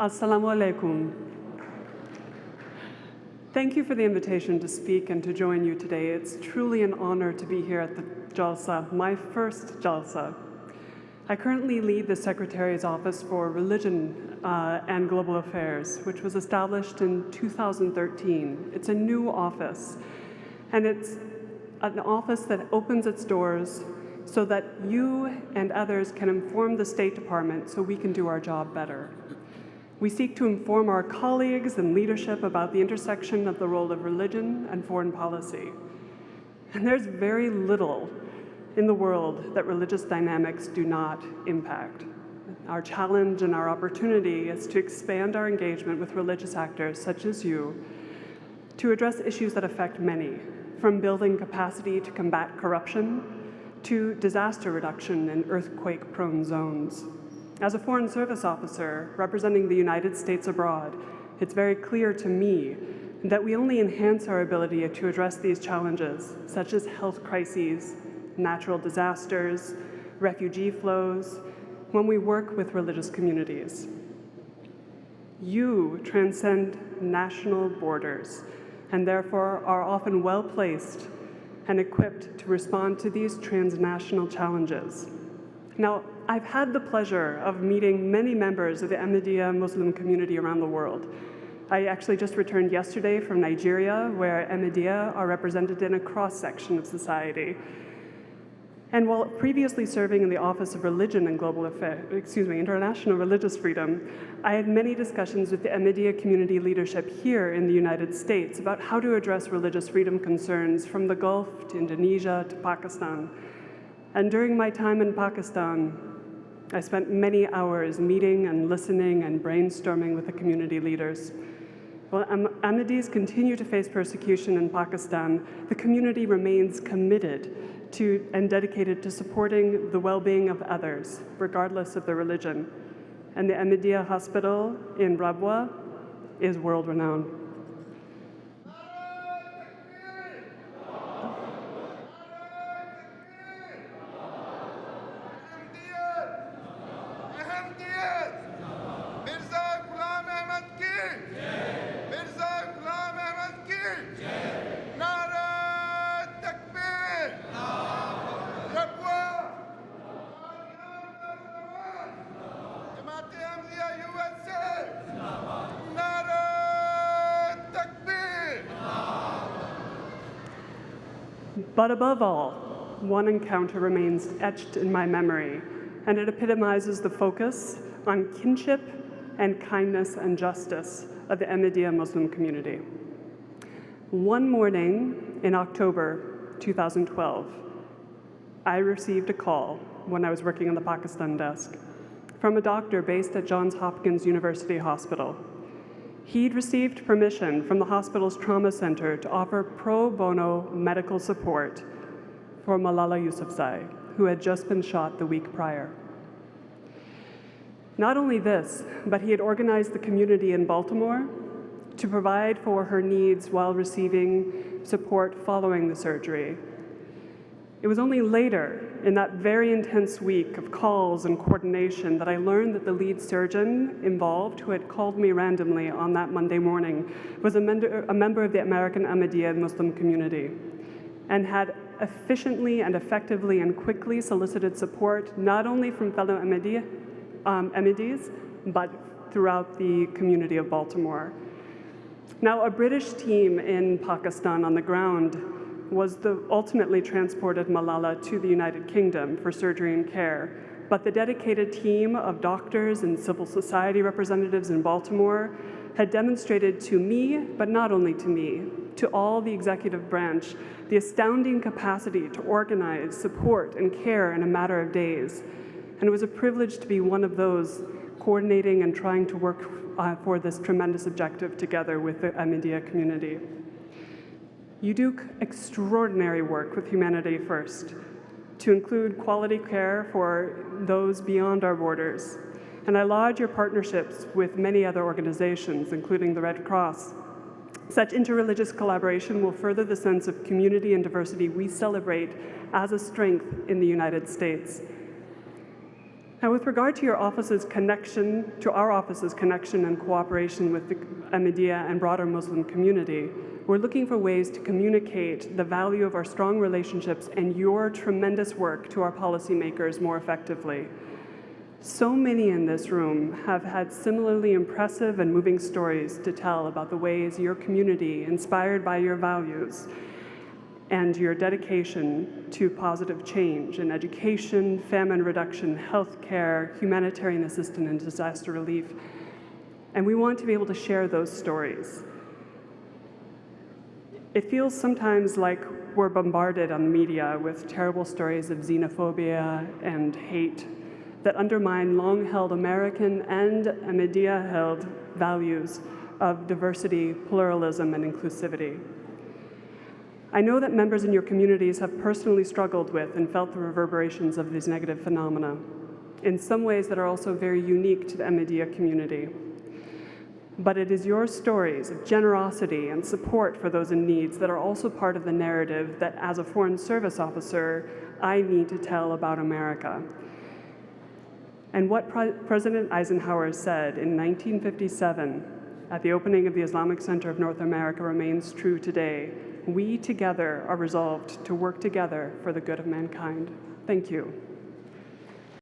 Assalamu alaikum. Thank you for the invitation to speak and to join you today. It's truly an honor to be here at the Jalsa, my first Jalsa. I currently lead the Secretary's Office for Religion and Global Affairs, which was established in 2013. It's a new office, and it's an office that opens its doors so that you and others can inform the State Department so we can do our job better. We seek to inform our colleagues and leadership about the intersection of the role of religion and foreign policy. And there's very little in the world that religious dynamics do not impact. Our challenge and our opportunity is to expand our engagement with religious actors such as you to address issues that affect many, from building capacity to combat corruption to disaster reduction in earthquake-prone zones. As a Foreign Service officer representing the United States abroad, it's very clear to me that we only enhance our ability to address these challenges, such as health crises, natural disasters, refugee flows, when we work with religious communities. You transcend national borders and therefore are often well-placed and equipped to respond to these transnational challenges. Now, I've had the pleasure of meeting many members of the Ahmadiyya Muslim community around the world. I actually just returned yesterday from Nigeria, where Ahmadiyya are represented in a cross-section of society. And while previously serving in the Office of Religion and Global Affairs, International Religious Freedom, I had many discussions with the Ahmadiyya community leadership here in the United States about how to address religious freedom concerns from the Gulf to Indonesia to Pakistan. And during my time in Pakistan, I spent many hours meeting and listening and brainstorming with the community leaders. While Ahmadis continue to face persecution in Pakistan, the community remains committed to and dedicated to supporting the well-being of others, regardless of their religion. And the Ahmadiyya Hospital in Rabwa is world-renowned. But above all, one encounter remains etched in my memory, and it epitomizes the focus on kinship and kindness and justice of the Ahmadiyya Muslim community. One morning in October 2012, I received a call when I was working on the Pakistan desk from a doctor based at Johns Hopkins University Hospital. He'd received permission from the hospital's trauma center to offer pro bono medical support for Malala Yousafzai, who had just been shot the week prior. Not only this, but he had organized the community in Baltimore to provide for her needs while receiving support following the surgery. It was only later, in that very intense week of calls and coordination, that I learned that the lead surgeon involved, who had called me randomly on that Monday morning, was a member of the American Ahmadiyya Muslim community and had efficiently and effectively and quickly solicited support not only from fellow Ahmadis, but throughout the community of Baltimore. Now, a British team in Pakistan on the ground ultimately transported Malala to the United Kingdom for surgery and care, but the dedicated team of doctors and civil society representatives in Baltimore had demonstrated to me, but not only to me, to all the executive branch, the astounding capacity to organize, support, and care in a matter of days. And it was a privilege to be one of those coordinating and trying to work for this tremendous objective together with the Ahmadiyya community. You do extraordinary work with Humanity First, to include quality care for those beyond our borders. And I laud your partnerships with many other organizations, including the Red Cross. Such interreligious collaboration will further the sense of community and diversity we celebrate as a strength in the United States. Now, with regard to your office's connection, to our office's connection and cooperation with the Ahmadiyya and broader Muslim community, we're looking for ways to communicate the value of our strong relationships and your tremendous work to our policymakers more effectively. So many in this room have had similarly impressive and moving stories to tell about the ways your community, inspired by your values, and your dedication to positive change in education, famine reduction, healthcare, humanitarian assistance, and disaster relief. And we want to be able to share those stories. It feels sometimes like we're bombarded on the media with terrible stories of xenophobia and hate that undermine long-held American and Ahmadiyya-held values of diversity, pluralism, and inclusivity. I know that members in your communities have personally struggled with and felt the reverberations of these negative phenomena in some ways that are also very unique to the Ahmadiyya community. But it is your stories of generosity and support for those in need that are also part of the narrative that, as a Foreign Service officer, I need to tell about America. And what President Eisenhower said in 1957 at the opening of the Islamic Center of North America remains true today. We together are resolved to work together for the good of mankind. Thank you.